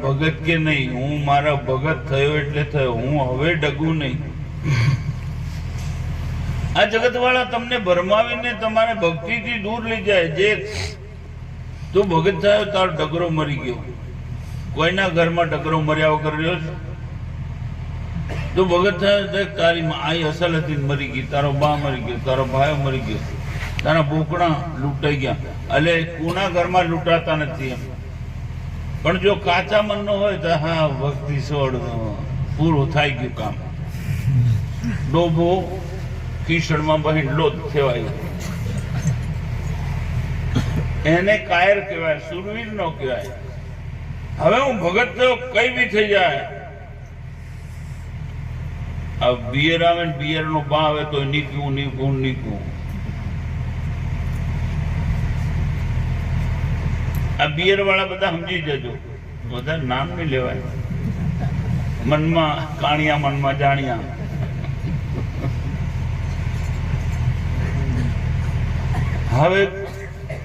ભગત કે નહીં, હું મારા ભગત થયો એટલે થયો, હું હવે ડગું નહીં. આ જગત વાળા તમને ભરમાવીને તમારે ભક્તિથી દૂર લઈ જાય. જે તું ભગત થયો તારો ડગરો મરી ગયો. કોઈના ઘરમાં ડગરો મર્યા વગર રહ્યો છે? તું ભગત થયો તારી આઈ અસલ હતી મરી ગઈ, તારો બા મરી ગયો, તારો ભાઈ મરી ગયો, તારા બોકડા લૂંટાઈ ગયા. એટલે કોના ઘરમાં લૂંટાતા નથી એમ. પણ જો કાચા મનનો હોય તો હા ભક્તિ છોડ, પૂરું થઈ ગયું કામ. ડોભો કીચડમાં બહેલો જ કહેવાય. એને કાયર કહેવાય, સુરવીર નો કહેવાય. હવે હું ભગત થયો કઈ બી થઈ જાય. આ બિયર આવે ને બિયર નો બા આવે તો નીકવું નીકવું નીકવું. આ બિયર વાળા બધા સમજી જજો, બધા નામ નહીં લેવાય. મનમાં કાણિયા મનમાં જાણ્યા. હવે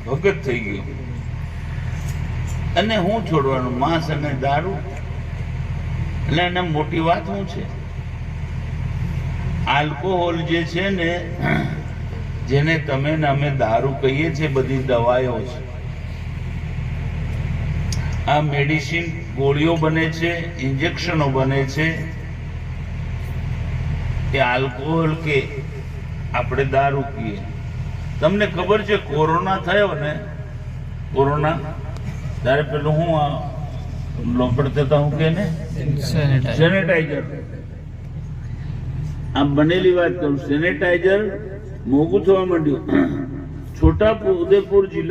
ભગત થઈ ગયો અને હું છોડવાનું માંસ અને દારૂ. એટલે એને મોટી વાત શું છે? આલ્કોહોલ જે છે ને, જેને તમે ને અમે દારૂ કહીએ છીએ, બધી દવાઓ છે. આ મેડિસિન ગોળીઓ બને છે, ઇન્જેક્શનો બને છે. એ આલ્કોહોલ કે આપણે દારૂ પીએ. તમને ખબર છે કોરોના થયો ને, કોરોના ત્યારે પેલું હું લોપડતા હું કે ને સેનેટાઈઝર. આ બનેલી વાત કરું, સેનેટાઈઝર મોંઘું થવા માંડ્યું. છોટા ઉદેપુર જિલ્લા